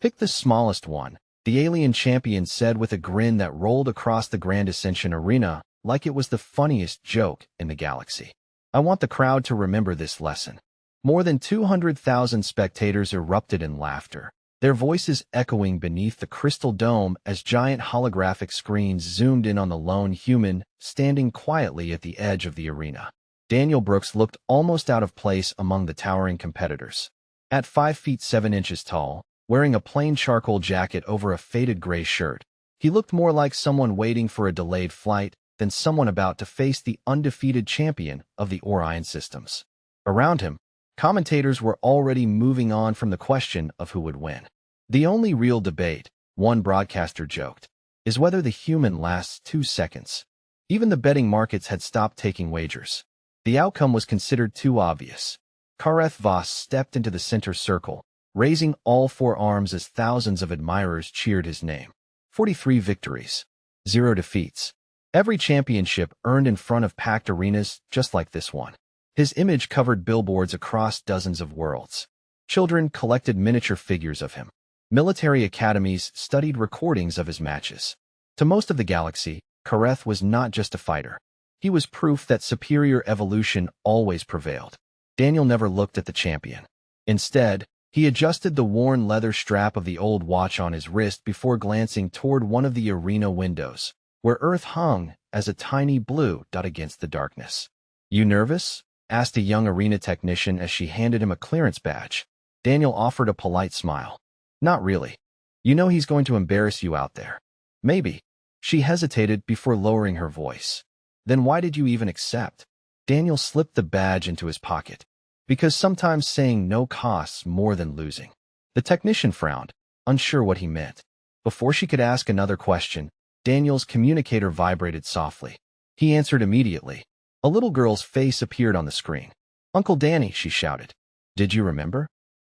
Pick the smallest one, the alien champion said with a grin that rolled across the Grand Ascension Arena like it was the funniest joke in the galaxy. I want the crowd to remember this lesson. More than 200,000 spectators erupted in laughter, their voices echoing beneath the crystal dome as giant holographic screens zoomed in on the lone human standing quietly at the edge of the arena. Daniel Brooks looked almost out of place among the towering competitors. At 5 feet 7 inches tall, wearing a plain charcoal jacket over a faded gray shirt, he looked more like someone waiting for a delayed flight than someone about to face the undefeated champion of the Orion Systems. Around him, commentators were already moving on from the question of who would win. The only real debate, one broadcaster joked, is whether the human lasts 2 seconds. Even the betting markets had stopped taking wagers. The outcome was considered too obvious. Voss stepped into the center circle, raising all 4 arms as thousands of admirers cheered his name. 43 victories, 0 defeats. Every championship earned in front of packed arenas just like this one. His image covered billboards across dozens of worlds. Children collected miniature figures of him. Military academies studied recordings of his matches. To most of the galaxy, Kareth was not just a fighter. He was proof that superior evolution always prevailed. Daniel never looked at the champion. Instead, he adjusted the worn leather strap of the old watch on his wrist before glancing toward one of the arena windows, where Earth hung as a tiny blue dot against the darkness. "You nervous?" asked a young arena technician as she handed him a clearance badge. Daniel offered a polite smile. "Not really. You know he's going to embarrass you out there." "Maybe." She hesitated before lowering her voice. "Then why did you even accept?" Daniel slipped the badge into his pocket. "Because sometimes saying no costs more than losing." The technician frowned, unsure what he meant. Before she could ask another question, Daniel's communicator vibrated softly. He answered immediately. A little girl's face appeared on the screen. "Uncle Danny," she shouted. "Did you remember?"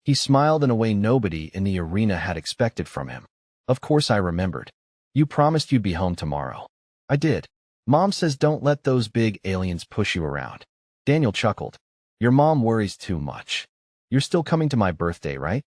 He smiled in a way nobody in the arena had expected from him. "Of course I remembered. You promised you'd be home tomorrow." "I did. Mom says don't let those big aliens push you around." Daniel chuckled. "Your mom worries too much. You're still coming to my birthday, right?"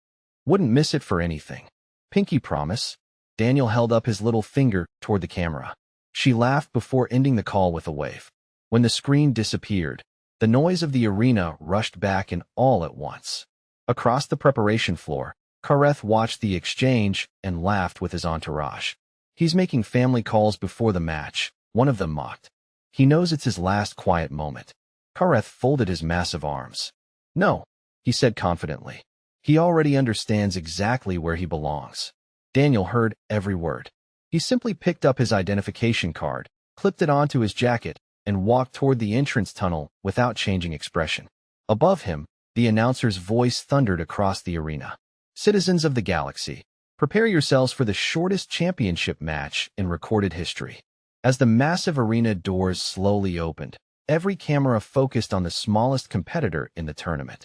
"Wouldn't miss it for anything." "Pinky promise." Daniel held up his little finger toward the camera. She laughed before ending the call with a wave. When the screen disappeared, the noise of the arena rushed back in all at once. Across the preparation floor, Kareth watched the exchange and laughed with his entourage. "He's making family calls before the match," one of them mocked. "He knows it's his last quiet moment." Kareth folded his massive arms. "No," he said confidently. "He already understands exactly where he belongs." Daniel heard every word. He simply picked up his identification card, clipped it onto his jacket, and walked toward the entrance tunnel without changing expression. Above him, the announcer's voice thundered across the arena. "Citizens of the galaxy, prepare yourselves for the shortest championship match in recorded history." As the massive arena doors slowly opened, every camera focused on the smallest competitor in the tournament.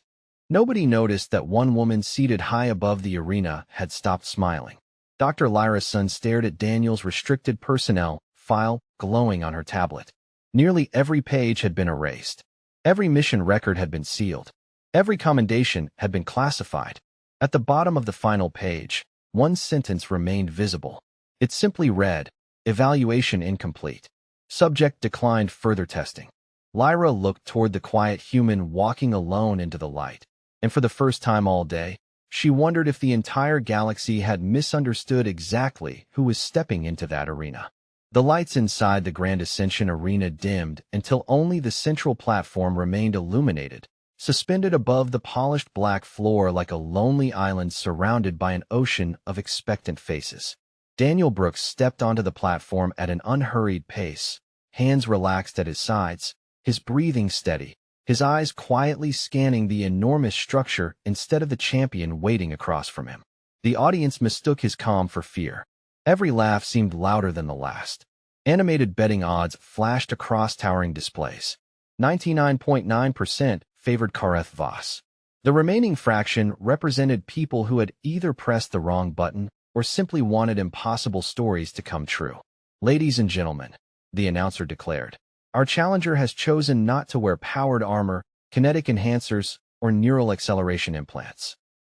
Nobody noticed that one woman seated high above the arena had stopped smiling. Dr. Lyra Sun stared at Daniel's restricted personnel file glowing on her tablet. Nearly every page had been erased. Every mission record had been sealed. Every commendation had been classified. At the bottom of the final page, one sentence remained visible. It simply read, "Evaluation incomplete. Subject declined further testing." Lyra looked toward the quiet human walking alone into the light, and for the first time all day, she wondered if the entire galaxy had misunderstood exactly who was stepping into that arena. The lights inside the Grand Ascension Arena dimmed until only the central platform remained illuminated, suspended above the polished black floor like a lonely island surrounded by an ocean of expectant faces. Daniel Brooks stepped onto the platform at an unhurried pace, hands relaxed at his sides, his breathing steady, his eyes quietly scanning the enormous structure instead of the champion waiting across from him. The audience mistook his calm for fear. Every laugh seemed louder than the last. Animated betting odds flashed across towering displays. 99.9% favored Kareth Voss. The remaining fraction represented people who had either pressed the wrong button or simply wanted impossible stories to come true. "Ladies and gentlemen," the announcer declared, "our challenger has chosen not to wear powered armor, kinetic enhancers, or neural acceleration implants.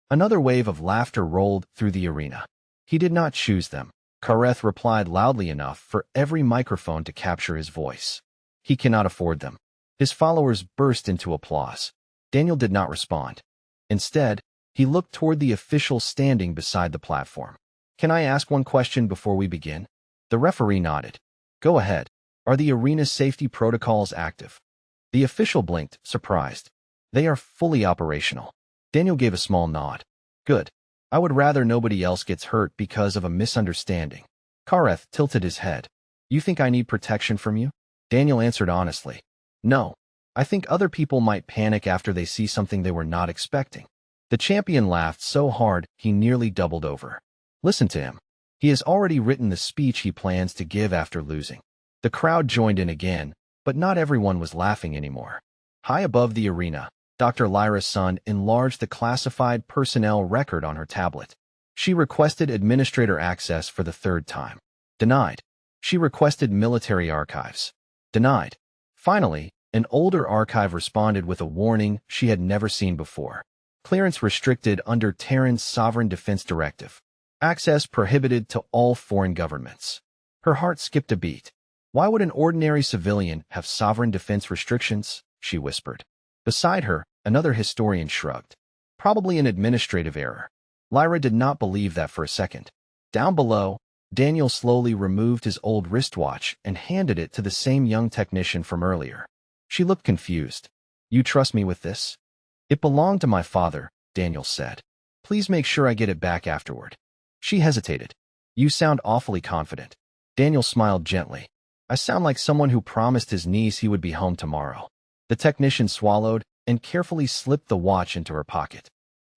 Another wave of laughter rolled through the arena. He did not choose them. Kareth replied loudly enough for every microphone to capture his voice. He cannot afford them. His followers burst into applause. Daniel did not respond. Instead, he looked toward the official standing beside the platform. Can I ask one question before we begin? The referee nodded. Go ahead. Are the arena's safety protocols active? The official blinked, surprised. They are fully operational. Daniel gave a small nod. Good. I would rather nobody else gets hurt because of a misunderstanding. Kareth tilted his head. You think I need protection from you? Daniel answered honestly. No. I think other people might panic after they see something they were not expecting. The champion laughed so hard he nearly doubled over. Listen to him. He has already written the speech he plans to give after losing. The crowd joined in again, but not everyone was laughing anymore. High above the arena, Dr. Lyra's son enlarged the classified personnel record on her tablet. She requested administrator access for the third time. Denied. She requested military archives. Denied. Finally, an older archive responded with a warning she had never seen before. Clearance restricted under Terran's Sovereign Defense Directive. Access prohibited to all foreign governments. Her heart skipped a beat. Why would an ordinary civilian have sovereign defense restrictions? She whispered. Beside her, another historian shrugged. Probably an administrative error. Lyra did not believe that for a second. Down below, Daniel slowly removed his old wristwatch and handed it to the same young technician from earlier. She looked confused. You trust me with this? It belonged to my father, Daniel said. Please make sure I get it back afterward. She hesitated. You sound awfully confident. Daniel smiled gently. I sound like someone who promised his niece he would be home tomorrow. The technician swallowed and carefully slipped the watch into her pocket.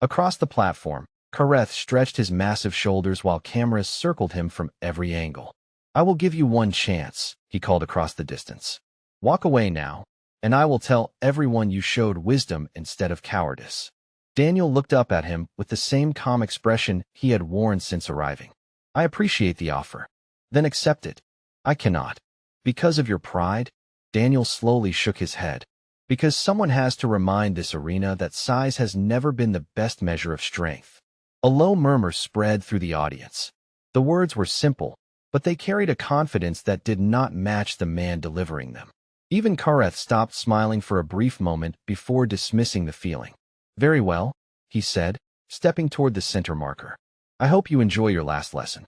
Across the platform, Kareth stretched his massive shoulders while cameras circled him from every angle. I will give you one chance, he called across the distance. Walk away now, and I will tell everyone you showed wisdom instead of cowardice. Daniel looked up at him with the same calm expression he had worn since arriving. I appreciate the offer. Then accept it. I cannot. Because of your pride? Daniel slowly shook his head. Because someone has to remind this arena that size has never been the best measure of strength. A low murmur spread through the audience. The words were simple, but they carried a confidence that did not match the man delivering them. Even Kareth stopped smiling for a brief moment before dismissing the feeling. Very well, he said, stepping toward the center marker. I hope you enjoy your last lesson.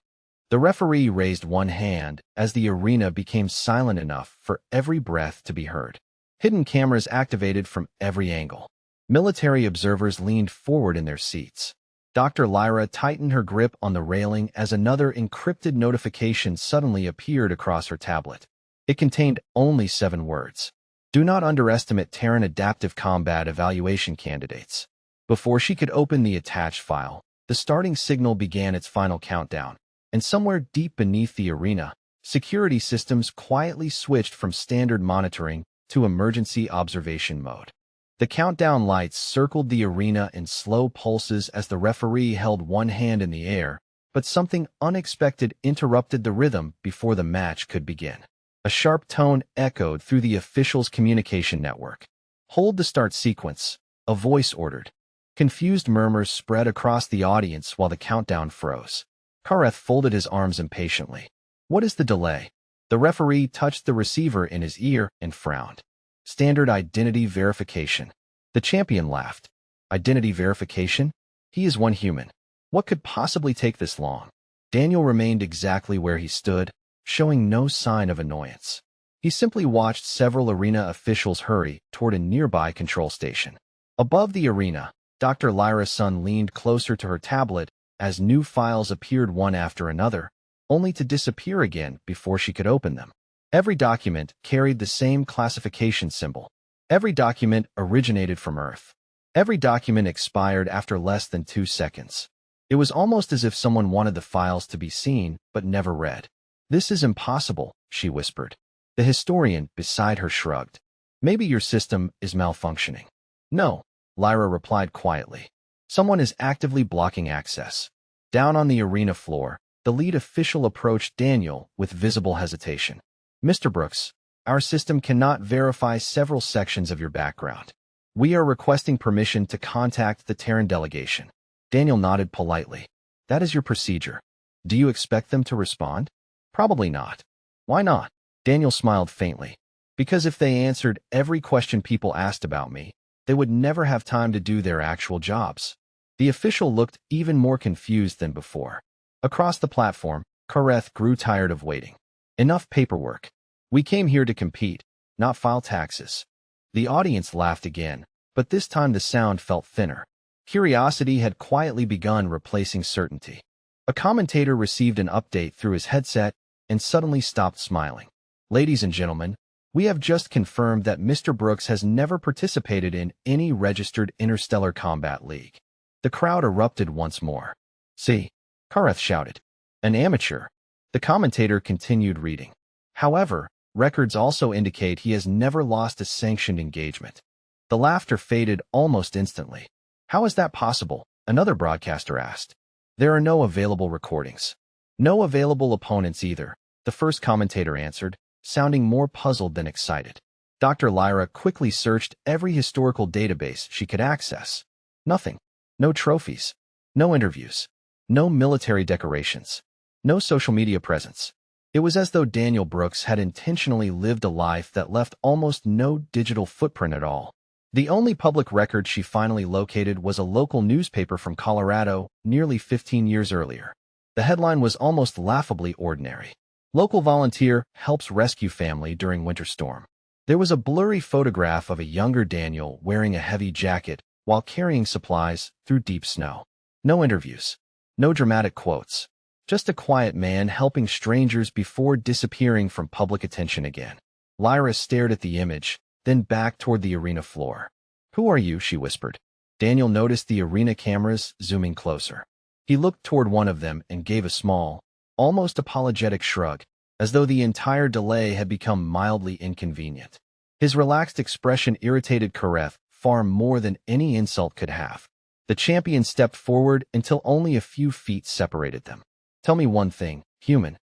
The referee raised one hand as the arena became silent enough for every breath to be heard. Hidden cameras activated from every angle. Military observers leaned forward in their seats. Dr. Lyra tightened her grip on the railing as another encrypted notification suddenly appeared across her tablet. It contained only 7 words. Do not underestimate Terran adaptive combat evaluation candidates. Before she could open the attached file, the starting signal began its final countdown, and somewhere deep beneath the arena, security systems quietly switched from standard monitoring to emergency observation mode. The countdown lights circled the arena in slow pulses as the referee held one hand in the air, but something unexpected interrupted the rhythm before the match could begin. A sharp tone echoed through the official's communication network. Hold the start sequence, a voice ordered. Confused murmurs spread across the audience while the countdown froze. Kareth folded his arms impatiently. What is the delay? The referee touched the receiver in his ear and frowned. Standard identity verification. The champion laughed. Identity verification? He is one human. What could possibly take this long? Daniel remained exactly where he stood, showing no sign of annoyance. He simply watched several arena officials hurry toward a nearby control station. Above the arena, Dr. Lyra's son leaned closer to her tablet as new files appeared one after another, only to disappear again before she could open them. Every document carried the same classification symbol. Every document originated from Earth. Every document expired after less than 2 seconds. It was almost as if someone wanted the files to be seen but never read. This is impossible, she whispered. The historian beside her shrugged. Maybe your system is malfunctioning. No, Lyra replied quietly. Someone is actively blocking access. Down on the arena floor, the lead official approached Daniel with visible hesitation. Mr. Brooks, our system cannot verify several sections of your background. We are requesting permission to contact the Terran delegation. Daniel nodded politely. That is your procedure. Do you expect them to respond? Probably not. Why not? Daniel smiled faintly. Because if they answered every question people asked about me, they would never have time to do their actual jobs. The official looked even more confused than before. Across the platform, Kareth grew tired of waiting. Enough paperwork. We came here to compete, not file taxes. The audience laughed again, but this time the sound felt thinner. Curiosity had quietly begun replacing certainty. A commentator received an update through his headset and suddenly stopped smiling. Ladies and gentlemen, we have just confirmed that Mr. Brooks has never participated in any registered interstellar combat league. The crowd erupted once more. See, Kareth shouted. An amateur. The commentator continued reading. However, records also indicate he has never lost a sanctioned engagement. The laughter faded almost instantly. How is that possible? Another broadcaster asked. There are no available recordings. No available opponents either, the first commentator answered, sounding more puzzled than excited. Dr. Lyra quickly searched every historical database she could access. Nothing. No trophies. No interviews. No military decorations. No social media presence. It was as though Daniel Brooks had intentionally lived a life that left almost no digital footprint at all. The only public record she finally located was a local newspaper from Colorado nearly 15 years earlier. The headline was almost laughably ordinary. Local volunteer helps rescue family during winter storm. There was a blurry photograph of a younger Daniel wearing a heavy jacket while carrying supplies through deep snow. No interviews. No dramatic quotes. Just a quiet man helping strangers before disappearing from public attention again. Lyra stared at the image, then back toward the arena floor. Who are you? She whispered. Daniel noticed the arena cameras zooming closer. He looked toward one of them and gave a small, almost apologetic shrug, as though the entire delay had become mildly inconvenient. His relaxed expression irritated Kareth far more than any insult could have. The champion stepped forward until only a few feet separated them. Tell me one thing, human.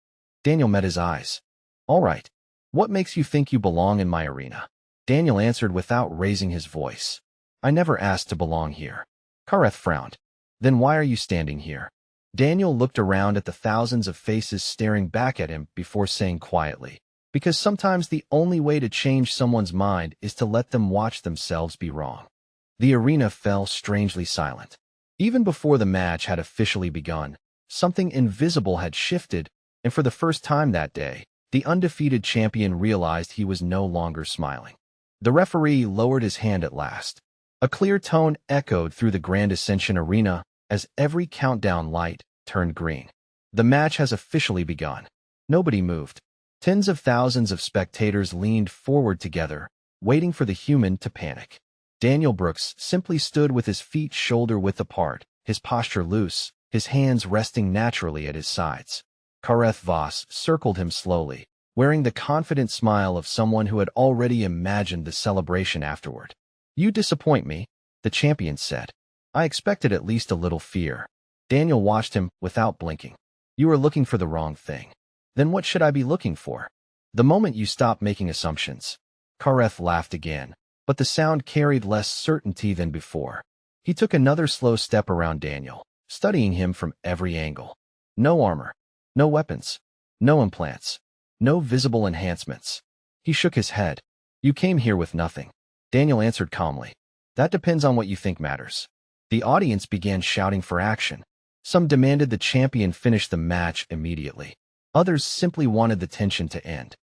Daniel met his eyes. All right. What makes you think you belong in my arena? Daniel answered without raising his voice. I never asked to belong here. Kareth frowned. Then why are you standing here? Daniel looked around at the thousands of faces staring back at him before saying quietly, because sometimes the only way to change someone's mind is to let them watch themselves be wrong. The arena fell strangely silent. Even before the match had officially begun, something invisible had shifted, and for the first time that day, the undefeated champion realized he was no longer smiling. The referee lowered his hand at last. A clear tone echoed through the Grand Ascension Arena as every countdown light turned green. The match has officially begun. Nobody moved. Tens of thousands of spectators leaned forward together, waiting for the human to panic. Daniel Brooks simply stood with his feet shoulder-width apart, his posture loose, his hands resting naturally at his sides. Kareth Voss circled him slowly, wearing the confident smile of someone who had already imagined the celebration afterward. You disappoint me, the champion said. I expected at least a little fear. Daniel watched him without blinking. You are looking for the wrong thing. Then what should I be looking for? The moment you stop making assumptions. Kareth laughed again, but the sound carried less certainty than before. He took another slow step around Daniel, studying him from every angle. No armor. No weapons. No implants. No visible enhancements. He shook his head. You came here with nothing. Daniel answered calmly. That depends on what you think matters. The audience began shouting for action. Some demanded the champion finish the match immediately. Others simply wanted the tension to end.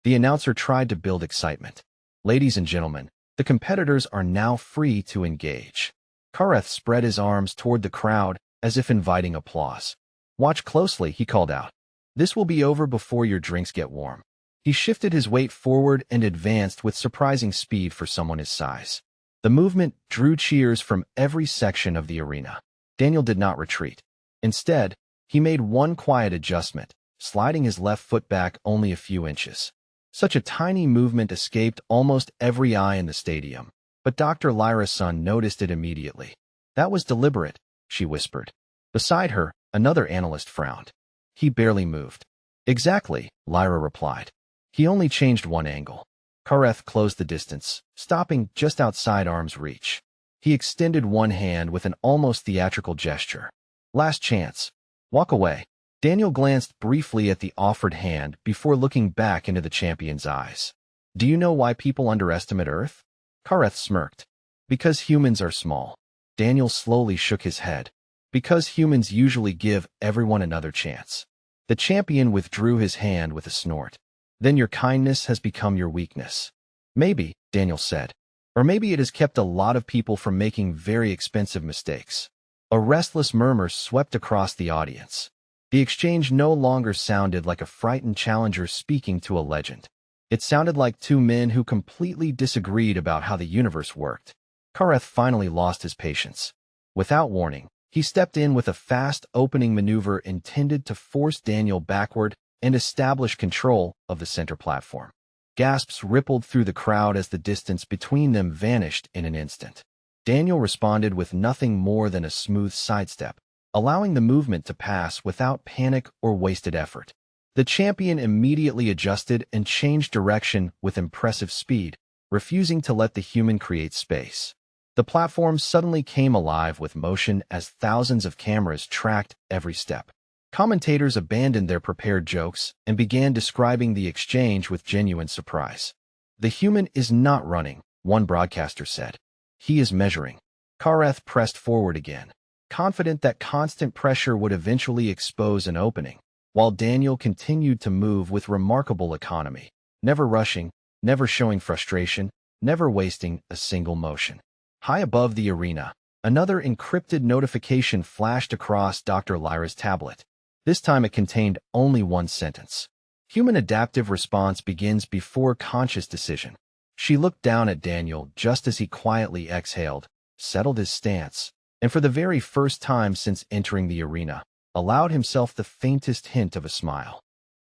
The announcer tried to build excitement. Ladies and gentlemen, the competitors are now free to engage. Kareth spread his arms toward the crowd as if inviting applause. Watch closely, he called out. This will be over before your drinks get warm. He shifted his weight forward and advanced with surprising speed for someone his size. The movement drew cheers from every section of the arena. Daniel did not retreat. Instead, he made one quiet adjustment, sliding his left foot back only a few inches. Such a tiny movement escaped almost every eye in the stadium, but Dr. Lyra's son noticed it immediately. That was deliberate, she whispered. Beside her, another analyst frowned. He barely moved. Exactly, Lyra replied. He only changed one angle. Kareth closed the distance, stopping just outside arm's reach. He extended one hand with an almost theatrical gesture. Last chance. Walk away. Daniel glanced briefly at the offered hand before looking back into the champion's eyes. Do you know why people underestimate Earth? Kareth smirked. Because humans are small. Daniel slowly shook his head. Because humans usually give everyone another chance. The champion withdrew his hand with a snort. Then your kindness has become your weakness. Maybe, Daniel said. Or maybe it has kept a lot of people from making very expensive mistakes. A restless murmur swept across the audience. The exchange no longer sounded like a frightened challenger speaking to a legend. It sounded like two men who completely disagreed about how the universe worked. Kareth finally lost his patience. Without warning, he stepped in with a fast opening maneuver intended to force Daniel backward and establish control of the center platform. Gasps rippled through the crowd as the distance between them vanished in an instant. Daniel responded with nothing more than a smooth sidestep, allowing the movement to pass without panic or wasted effort. The champion immediately adjusted and changed direction with impressive speed, refusing to let the human create space. The platform suddenly came alive with motion as thousands of cameras tracked every step. Commentators abandoned their prepared jokes and began describing the exchange with genuine surprise. The human is not running, one broadcaster said. He is measuring. Kareth pressed forward again, confident that constant pressure would eventually expose an opening, while Daniel continued to move with remarkable economy, never rushing, never showing frustration, never wasting a single motion. High above the arena, another encrypted notification flashed across Dr. Lyra's tablet. This time it contained only one sentence. Human adaptive response begins before conscious decision. She looked down at Daniel just as he quietly exhaled, settled his stance, and for the very first time since entering the arena, allowed himself the faintest hint of a smile.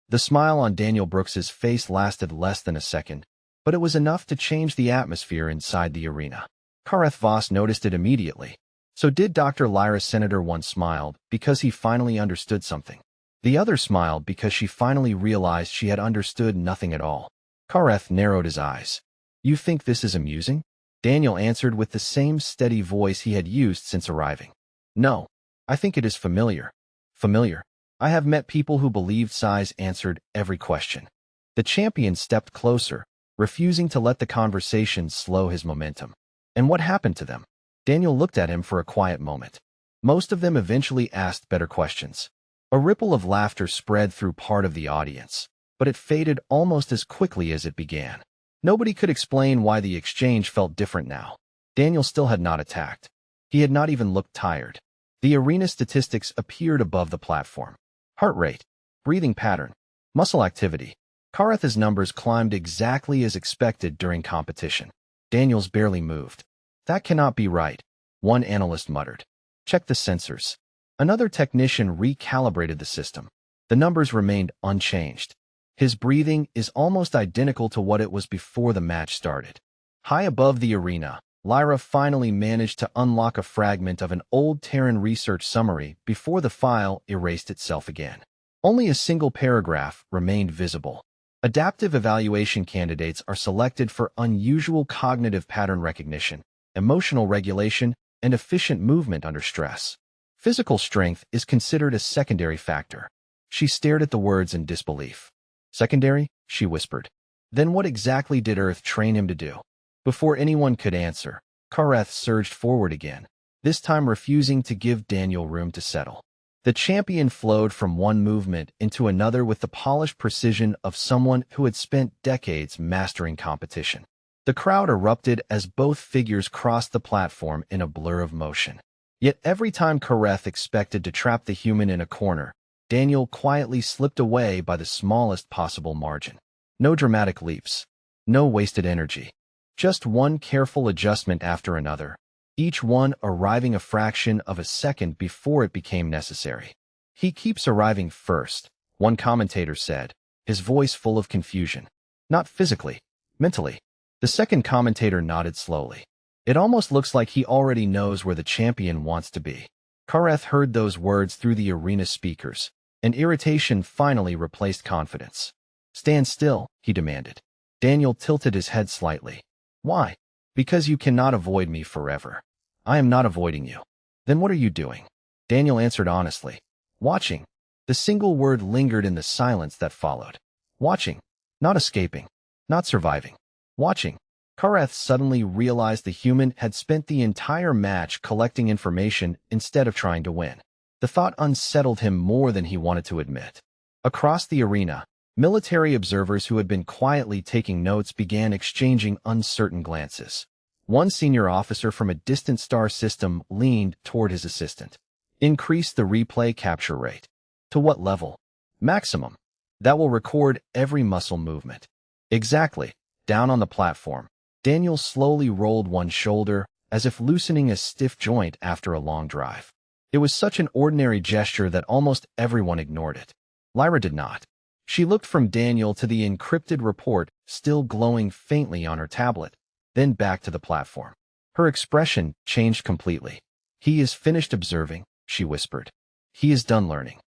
The smile on Daniel Brooks's face lasted less than a second, but it was enough to change the atmosphere inside the arena. Kareth Voss noticed it immediately. So did Dr. Lyra. Senator one smiled because he finally understood something. The other smiled because she finally realized she had understood nothing at all. Kareth narrowed his eyes. You think this is amusing? Daniel answered with the same steady voice he had used since arriving. No, I think it is familiar. Familiar. I have met people who believed size answered every question. The champion stepped closer, refusing to let the conversation slow his momentum. And what happened to them? Daniel looked at him for a quiet moment. Most of them eventually asked better questions. A ripple of laughter spread through part of the audience, but it faded almost as quickly as it began. Nobody could explain why the exchange felt different now. Daniel still had not attacked. He had not even looked tired. The arena statistics appeared above the platform. Heart rate, breathing pattern, muscle activity. Kareth's numbers climbed exactly as expected during competition. Daniel's barely moved. That cannot be right, one analyst muttered. Check the sensors. Another technician recalibrated the system. The numbers remained unchanged. His breathing is almost identical to what it was before the match started. High above the arena, Lyra finally managed to unlock a fragment of an old Terran research summary before the file erased itself again. Only a single paragraph remained visible. Adaptive evaluation candidates are selected for unusual cognitive pattern recognition, emotional regulation, and efficient movement under stress. Physical strength is considered a secondary factor. She stared at the words in disbelief. Secondary? She whispered. Then what exactly did Earth train him to do? Before anyone could answer, Kareth surged forward again, this time refusing to give Daniel room to settle. The champion flowed from one movement into another with the polished precision of someone who had spent decades mastering competition. The crowd erupted as both figures crossed the platform in a blur of motion. Yet every time Kareth expected to trap the human in a corner, Daniel quietly slipped away by the smallest possible margin. No dramatic leaps. No wasted energy. Just one careful adjustment after another, each one arriving a fraction of a second before it became necessary. He keeps arriving first, one commentator said, his voice full of confusion. Not physically, mentally. The second commentator nodded slowly. It almost looks like he already knows where the champion wants to be. Kareth heard those words through the arena speakers, and irritation finally replaced confidence. Stand still, he demanded. Daniel tilted his head slightly. Why? Because you cannot avoid me forever. I am not avoiding you. Then what are you doing? Daniel answered honestly. Watching. The single word lingered in the silence that followed. Watching. Not escaping. Not surviving. Watching. Kareth suddenly realized the human had spent the entire match collecting information instead of trying to win. The thought unsettled him more than he wanted to admit. Across the arena, military observers who had been quietly taking notes began exchanging uncertain glances. One senior officer from a distant star system leaned toward his assistant. Increase the replay capture rate. To what level? Maximum. That will record every muscle movement. Exactly. Down on the platform, Daniel slowly rolled one shoulder, as if loosening a stiff joint after a long drive. It was such an ordinary gesture that almost everyone ignored it. Lyra did not. She looked from Daniel to the encrypted report still glowing faintly on her tablet, then back to the platform. Her expression changed completely. He is finished observing, she whispered. He is done learning.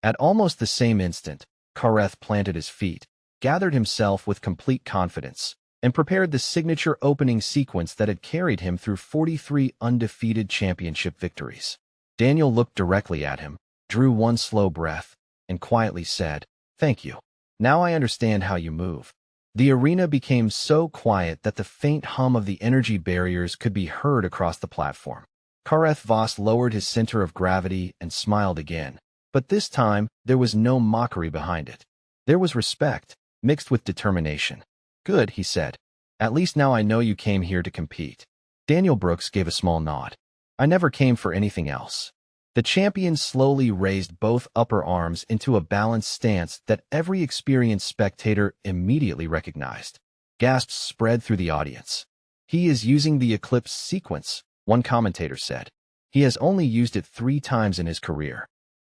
At almost the same instant, Kareth planted his feet, gathered himself with complete confidence, and prepared the signature opening sequence that had carried him through 43 undefeated championship victories. Daniel looked directly at him, drew one slow breath, and quietly said, "Thank you. Now I understand how you move." The arena became so quiet that the faint hum of the energy barriers could be heard across the platform. Kareth Voss lowered his center of gravity and smiled again, but this time there was no mockery behind it. There was respect, mixed with determination. "Good," he said. "At least now I know you came here to compete." Daniel Brooks gave a small nod. "I never came for anything else." The champion slowly raised both upper arms into a balanced stance that every experienced spectator immediately recognized. Gasps spread through the audience. "He is using the eclipse sequence," one commentator said. "He has only used it 3 times in his career."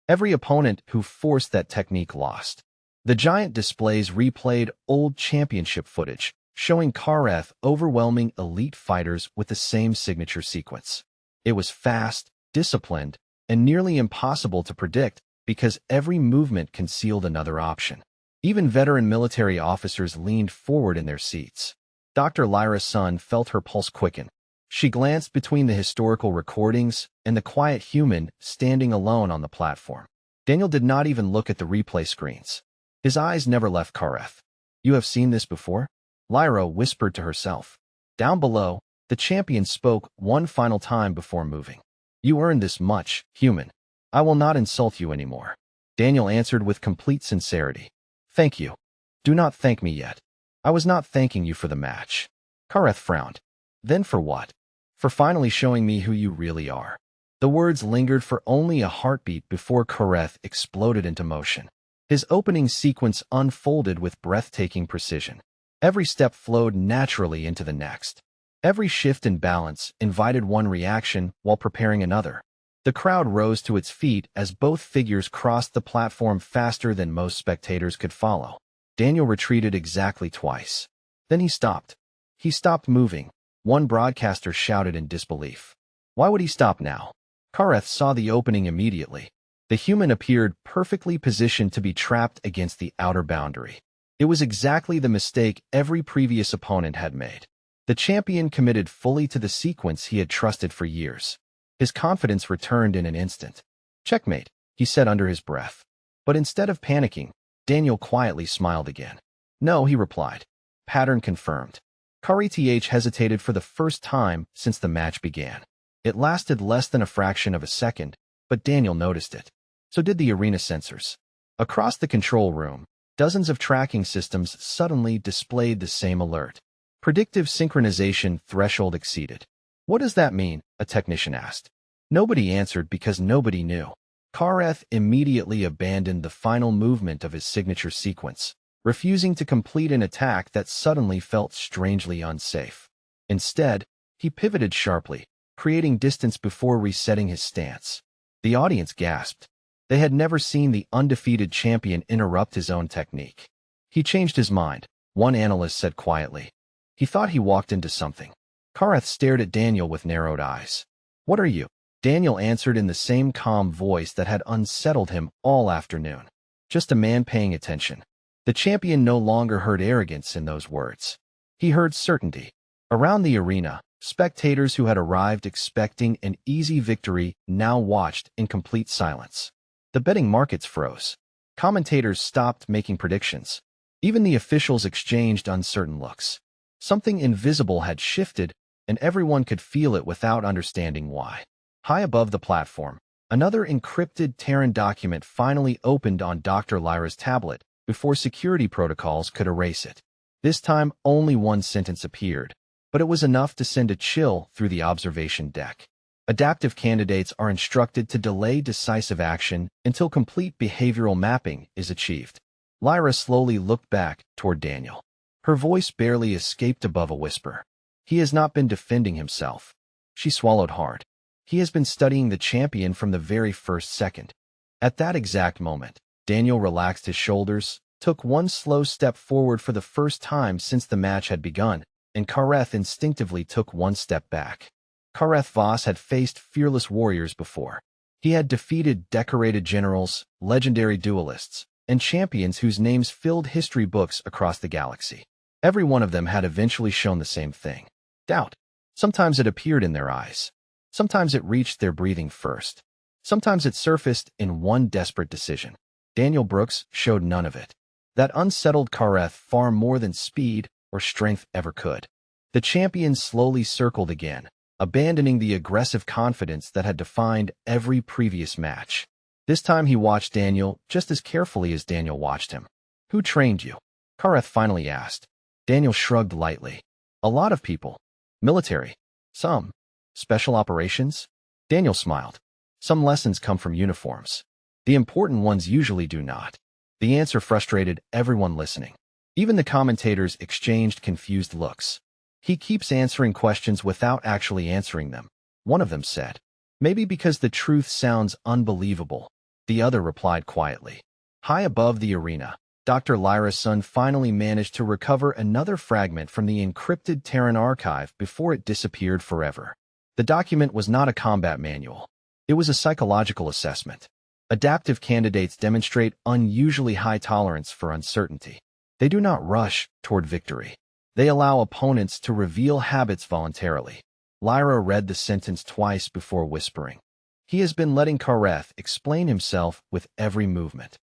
Every opponent who forced that technique lost. The giant displays replayed old championship footage, showing Kareth overwhelming elite fighters with the same signature sequence. It was fast, disciplined, and nearly impossible to predict because every movement concealed another option. Even veteran military officers leaned forward in their seats. Dr. Lyra Sun felt her pulse quicken. She glanced between the historical recordings and the quiet human standing alone on the platform. Daniel did not even look at the replay screens. His eyes never left Kareth. "You have seen this before?" Lyra whispered to herself. Down below, the champion spoke one final time before moving. "You earned this much, human. I will not insult you anymore." Daniel answered with complete sincerity. "Thank you. Do not thank me yet. I was not thanking you for the match." Kareth frowned. "Then for what?" "For finally showing me who you really are." The words lingered for only a heartbeat before Kareth exploded into motion. His opening sequence unfolded with breathtaking precision. Every step flowed naturally into the next. Every shift in balance invited one reaction while preparing another. The crowd rose to its feet as both figures crossed the platform faster than most spectators could follow. Daniel retreated exactly twice. Then he stopped. He stopped moving. One broadcaster shouted in disbelief. Why would he stop now? Kareth saw the opening immediately. The human appeared perfectly positioned to be trapped against the outer boundary. It was exactly the mistake every previous opponent had made. The champion committed fully to the sequence he had trusted for years. His confidence returned in an instant. "Checkmate," he said under his breath. But instead of panicking, Daniel quietly smiled again. "No," he replied. Pattern confirmed. Kareth hesitated for the first time since the match began. It lasted less than a fraction of a second, but Daniel noticed it. So did the arena sensors. Across the control room, dozens of tracking systems suddenly displayed the same alert. Predictive synchronization threshold exceeded. "What does that mean?" a technician asked. Nobody answered because nobody knew. Kareth immediately abandoned the final movement of his signature sequence, refusing to complete an attack that suddenly felt strangely unsafe. Instead, he pivoted sharply, creating distance before resetting his stance. The audience gasped. They had never seen the undefeated champion interrupt his own technique. "He changed his mind," one analyst said quietly. "He thought he walked into something." Kareth stared at Daniel with narrowed eyes. "What are you?" Daniel answered in the same calm voice that had unsettled him all afternoon. "Just a man paying attention." The champion no longer heard arrogance in those words. He heard certainty. Around the arena, Spectators who had arrived expecting an easy victory now watched in complete silence. The betting markets froze. Commentators stopped making predictions. Even the officials exchanged uncertain looks. Something invisible had shifted, and everyone could feel it without understanding why. High above the platform, another encrypted Terran document finally opened on Dr. Lyra's tablet before security protocols could erase it. This time, only one sentence appeared, but it was enough to send a chill through the observation deck. Adaptive candidates are instructed to delay decisive action until complete behavioral mapping is achieved. Lyra slowly looked back toward Daniel. Her voice barely escaped above a whisper. He has not been defending himself. She swallowed hard. He has been studying the champion from the very first second. At that exact moment, Daniel relaxed his shoulders, took one slow step forward for the first time since the match had begun, and Kareth instinctively took one step back. Kareth Voss had faced fearless warriors before. He had defeated decorated generals, legendary duelists, and champions whose names filled history books across the galaxy. Every one of them had eventually shown the same thing. Doubt. Sometimes it appeared in their eyes. Sometimes it reached their breathing first. Sometimes it surfaced in one desperate decision. Daniel Brooks showed none of it. That unsettled Kareth far more than speed or strength ever could. The champion slowly circled again, abandoning the aggressive confidence that had defined every previous match. This time he watched Daniel just as carefully as Daniel watched him. Who trained you? Kareth finally asked. Daniel shrugged lightly. A lot of people. Military. Some. Special operations? Daniel smiled. Some lessons come from uniforms. The important ones usually do not. The answer frustrated everyone listening. Even the commentators exchanged confused looks. He keeps answering questions without actually answering them, one of them said. Maybe because the truth sounds unbelievable, the other replied quietly. High above the arena, Dr. Lyra's son finally managed to recover another fragment from the encrypted Terran archive before it disappeared forever. The document was not a combat manual. It was a psychological assessment. Adaptive candidates demonstrate unusually high tolerance for uncertainty. They do not rush toward victory. They allow opponents to reveal habits voluntarily. Lyra read the sentence twice before whispering. He has been letting Kareth explain himself with every movement.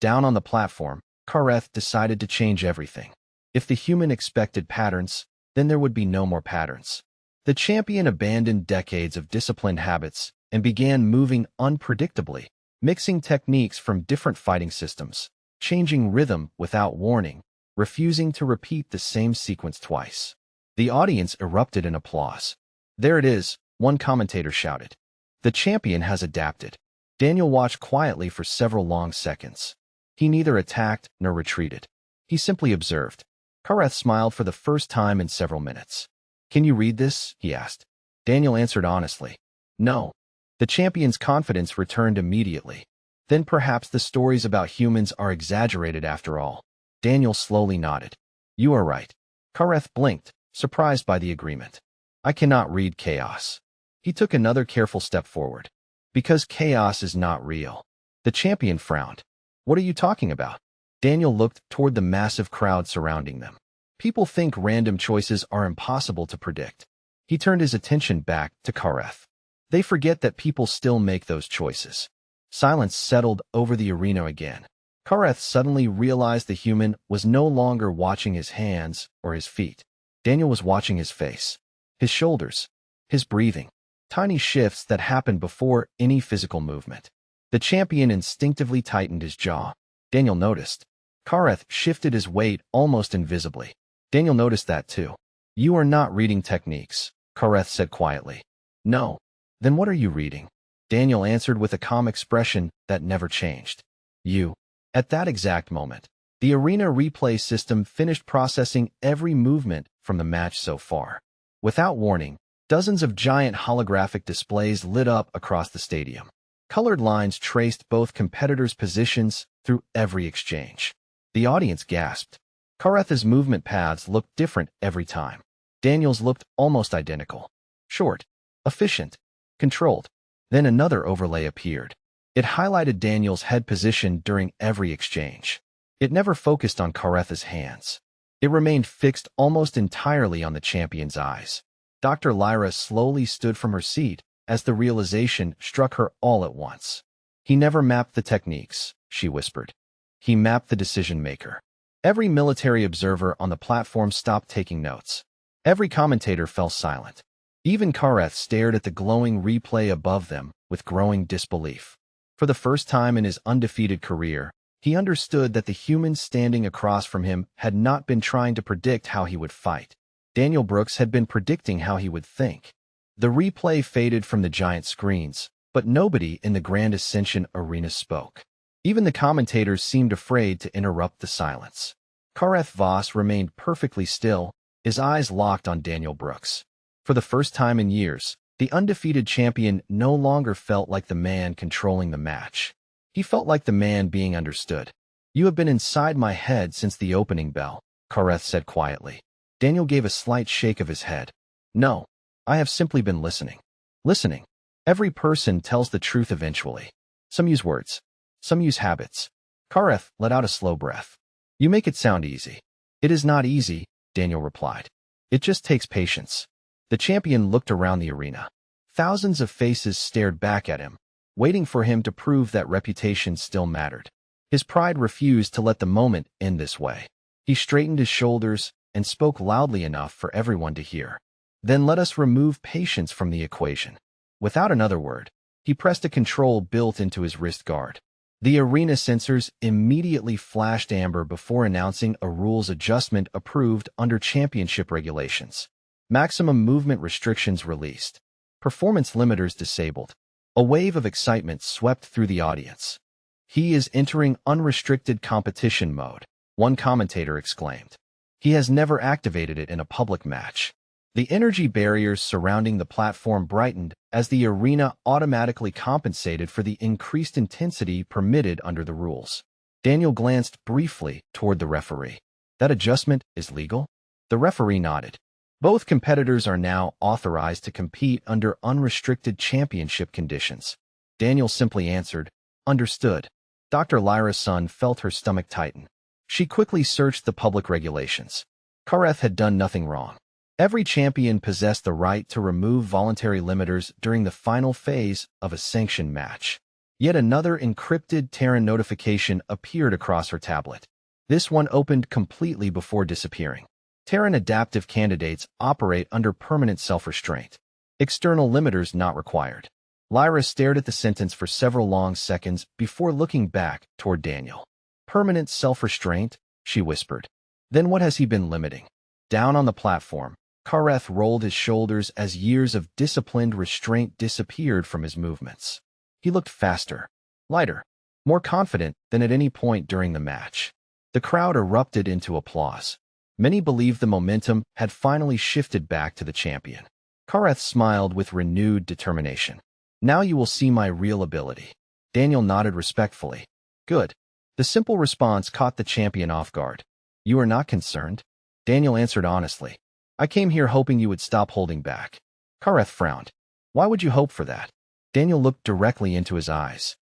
Down on the platform, Kareth decided to change everything. If the human expected patterns, then there would be no more patterns. The champion abandoned decades of disciplined habits and began moving unpredictably, mixing techniques from different fighting systems, changing rhythm without warning, refusing to repeat the same sequence twice. The audience erupted in applause. There it is, one commentator shouted. The champion has adapted. Daniel watched quietly for several long seconds. He neither attacked nor retreated. He simply observed. Kareth smiled for the first time in several minutes. Can you read this? He asked. Daniel answered honestly. No. The champion's confidence returned immediately. Then perhaps the stories about humans are exaggerated after all. Daniel slowly nodded. You are right. Kareth blinked, surprised by the agreement. I cannot read chaos. He took another careful step forward. Because chaos is not real. The champion frowned. What are you talking about? Daniel looked toward the massive crowd surrounding them. People think random choices are impossible to predict. He turned his attention back to Kareth. They forget that people still make those choices. Silence settled over the arena again. Kareth suddenly realized the human was no longer watching his hands or his feet. Daniel was watching his face, his shoulders, his breathing, tiny shifts that happened before any physical movement. The champion instinctively tightened his jaw. Daniel noticed. Kareth shifted his weight almost invisibly. Daniel noticed that too. You are not reading techniques, Kareth said quietly. No. Then what are you reading? Daniel answered with a calm expression that never changed. You. At that exact moment, the arena replay system finished processing every movement from the match so far. Without warning, dozens of giant holographic displays lit up across the stadium. Colored lines traced both competitors' positions through every exchange. The audience gasped. Kareth's movement paths looked different every time. Daniel's looked almost identical. Short, efficient, controlled. Then another overlay appeared. It highlighted Daniel's head position during every exchange. It never focused on Kareth's hands. It remained fixed almost entirely on the champion's eyes. Dr. Lyra slowly stood from her seat as the realization struck her all at once. He never mapped the techniques, she whispered. He mapped the decision-maker. Every military observer on the platform stopped taking notes. Every commentator fell silent. Even Kareth stared at the glowing replay above them with growing disbelief. For the first time in his undefeated career, he understood that the human standing across from him had not been trying to predict how he would fight. Daniel Brooks had been predicting how he would think. The replay faded from the giant screens, but nobody in the Grand Ascension Arena spoke. Even the commentators seemed afraid to interrupt the silence. Kareth Voss remained perfectly still, his eyes locked on Daniel Brooks. For the first time in years, the undefeated champion no longer felt like the man controlling the match. He felt like the man being understood. "You have been inside my head since the opening bell," Kareth said quietly. Daniel gave a slight shake of his head. "No, I have simply been listening. Listening. Every person tells the truth eventually. Some use words. Some use habits." Kareth let out a slow breath. "You make it sound easy." "It is not easy," Daniel replied. "It just takes patience." The champion looked around the arena. Thousands of faces stared back at him, waiting for him to prove that reputation still mattered. His pride refused to let the moment end this way. He straightened his shoulders and spoke loudly enough for everyone to hear. "Then let us remove patience from the equation." Without another word, he pressed a control built into his wrist guard. The arena sensors immediately flashed amber before announcing a rules adjustment approved under championship regulations. Maximum movement restrictions released. Performance limiters disabled. A wave of excitement swept through the audience. "He is entering unrestricted competition mode," one commentator exclaimed. "He has never activated it in a public match." The energy barriers surrounding the platform brightened as the arena automatically compensated for the increased intensity permitted under the rules. Daniel glanced briefly toward the referee. "That adjustment is legal?" The referee nodded. "Both competitors are now authorized to compete under unrestricted championship conditions." Daniel simply answered, "Understood." Dr. Lyra's son felt her stomach tighten. She quickly searched the public regulations. Kareth had done nothing wrong. Every champion possessed the right to remove voluntary limiters during the final phase of a sanctioned match. Yet another encrypted Terran notification appeared across her tablet. This one opened completely before disappearing. Terran adaptive candidates operate under permanent self-restraint. External limiters not required. Lyra stared at the sentence for several long seconds before looking back toward Daniel. "Permanent self-restraint?" she whispered. "Then what has he been limiting?" Down on the platform, Kareth rolled his shoulders as years of disciplined restraint disappeared from his movements. He looked faster, lighter, more confident than at any point during the match. The crowd erupted into applause. Many believed the momentum had finally shifted back to the champion. Kareth smiled with renewed determination. "Now you will see my real ability." Daniel nodded respectfully. "Good." The simple response caught the champion off guard. "You are not concerned?" Daniel answered honestly. "I came here hoping you would stop holding back." Kareth frowned. "Why would you hope for that?" Daniel looked directly into his eyes.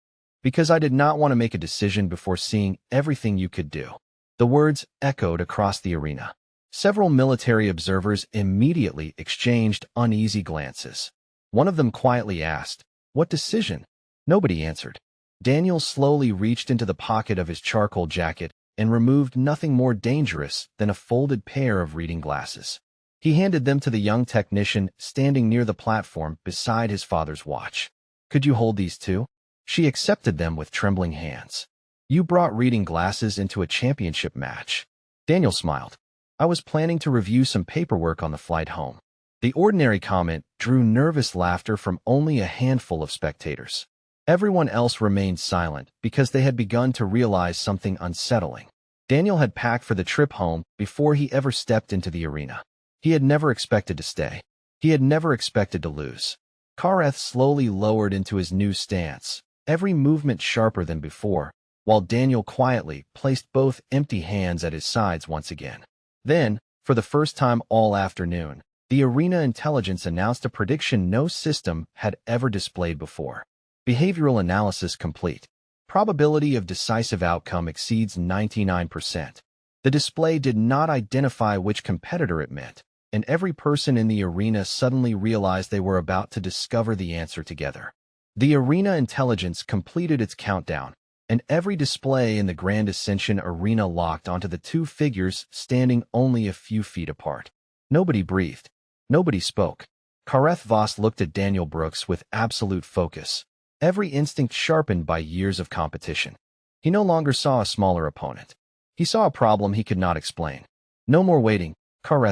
"Because I did not want to make a decision before seeing everything you could do." The words echoed across the arena. Several military observers immediately exchanged uneasy glances. One of them quietly asked, "What decision?" Nobody answered. Daniel slowly reached into the pocket of his charcoal jacket and removed nothing more dangerous than a folded pair of reading glasses. He handed them to the young technician standing near the platform beside his father's watch. "Could you hold these too?" She accepted them with trembling hands. "You brought reading glasses into a championship match." Daniel smiled. "I was planning to review some paperwork on the flight home." The ordinary comment drew nervous laughter from only a handful of spectators. Everyone else remained silent because they had begun to realize something unsettling. Daniel had packed for the trip home before he ever stepped into the arena. He had never expected to stay. He had never expected to lose. Kareth slowly lowered into his new stance, every movement sharper than before, while Daniel quietly placed both empty hands at his sides once again. Then, for the first time all afternoon, the arena intelligence announced a prediction no system had ever displayed before. Behavioral analysis complete. Probability of decisive outcome exceeds 99%. The display did not identify which competitor it meant. and every person in the arena suddenly realized they were about to discover the answer together. The arena intelligence completed its countdown, and every display in the Grand Ascension Arena locked onto the two figures standing only a few feet apart. Nobody breathed. Nobody spoke. Voss looked at Daniel Brooks with absolute focus, every instinct sharpened by years of competition. He no longer saw a smaller opponent. He saw a problem he could not explain. "No more waiting,"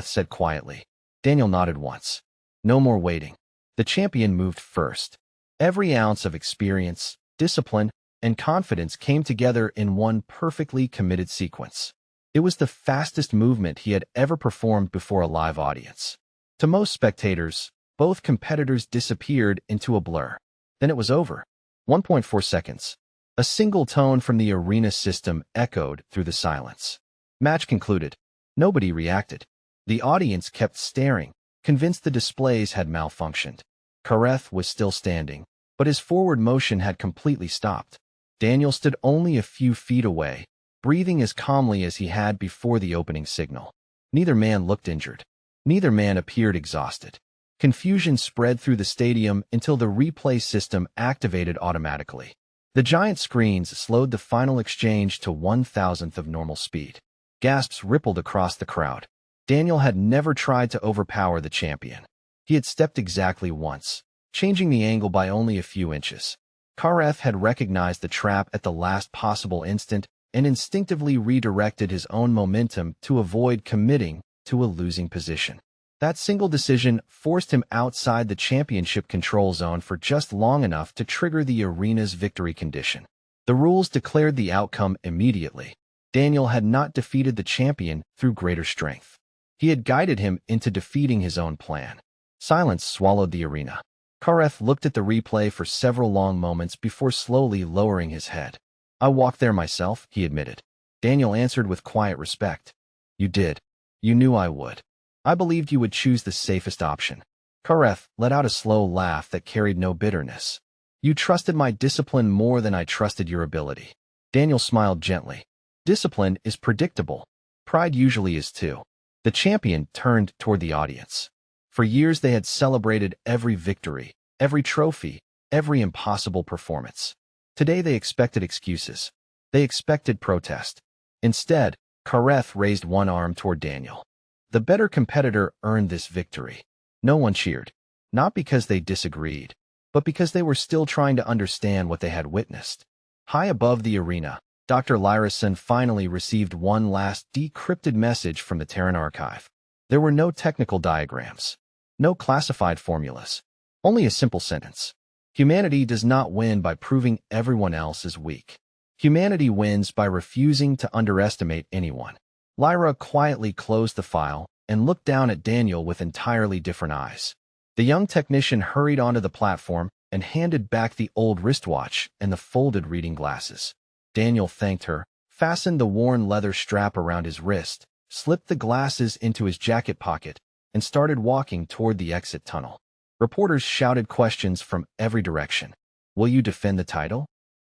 said quietly. Daniel nodded once. "No more waiting." The champion moved first. Every ounce of experience, discipline, and confidence came together in one perfectly committed sequence. It was the fastest movement he had ever performed before a live audience. To most spectators, both competitors disappeared into a blur. Then it was over. 1.4 seconds. A single tone from the arena system echoed through the silence. Match concluded. Nobody reacted. The audience kept staring, convinced the displays had malfunctioned. Kareth was still standing, but his forward motion had completely stopped. Daniel stood only a few feet away, breathing as calmly as he had before the opening signal. Neither man looked injured. Neither man appeared exhausted. Confusion spread through the stadium until the replay system activated automatically. The giant screens slowed the final exchange to 1,000th of normal speed. Gasps rippled across the crowd. Daniel had never tried to overpower the champion. He had stepped exactly once, changing the angle by only a few inches. Kareth had recognized the trap at the last possible instant and instinctively redirected his own momentum to avoid committing to a losing position. That single decision forced him outside the championship control zone for just long enough to trigger the arena's victory condition. The rules declared the outcome immediately. Daniel had not defeated the champion through greater strength. He had guided him into defeating his own plan. Silence swallowed the arena. Kareth looked at the replay for several long moments before slowly lowering his head. "I walked there myself," he admitted. Daniel answered with quiet respect. "You did. You knew I would. I believed you would choose the safest option." Kareth let out a slow laugh that carried no bitterness. "You trusted my discipline more than I trusted your ability." Daniel smiled gently. "Discipline is predictable. Pride usually is too." The champion turned toward the audience. For years they had celebrated every victory, every trophy, every impossible performance. Today they expected excuses. They expected protest. Instead, Kareth raised one arm toward Daniel. The better competitor earned this victory. No one cheered. Not because they disagreed, but because they were still trying to understand what they had witnessed. High above the arena, Dr. Lyrason finally received one last decrypted message from the Terran archive. There were no technical diagrams. No classified formulas. Only a simple sentence. Humanity does not win by proving everyone else is weak. Humanity wins by refusing to underestimate anyone. Lyra quietly closed the file and looked down at Daniel with entirely different eyes. The young technician hurried onto the platform and handed back the old wristwatch and the folded reading glasses. Daniel thanked her, fastened the worn leather strap around his wrist, slipped the glasses into his jacket pocket, and started walking toward the exit tunnel. Reporters shouted questions from every direction. "Will you defend the title?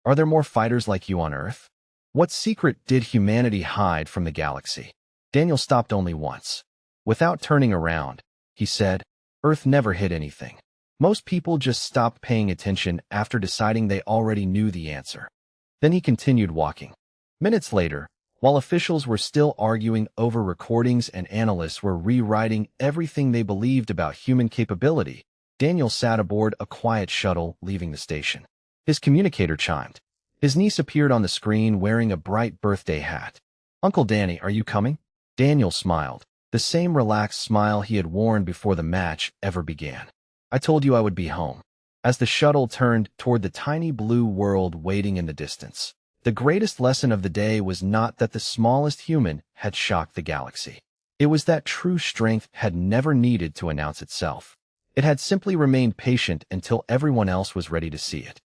Are there more fighters like you on Earth? What secret did humanity hide from the galaxy?" Daniel stopped only once. Without turning around, he said, "Earth never hid anything. Most people just stopped paying attention after deciding they already knew the answer." Then he continued walking. Minutes later, while officials were still arguing over recordings and analysts were rewriting everything they believed about human capability, Daniel sat aboard a quiet shuttle leaving the station. His communicator chimed. His niece appeared on the screen wearing a bright birthday hat. "Uncle Danny, are you coming?" Daniel smiled, the same relaxed smile he had worn before the match ever began. "I told you I would be home." As the shuttle turned toward the tiny blue world waiting in the distance, the greatest lesson of the day was not that the smallest human had shocked the galaxy. It was that true strength had never needed to announce itself. It had simply remained patient until everyone else was ready to see it.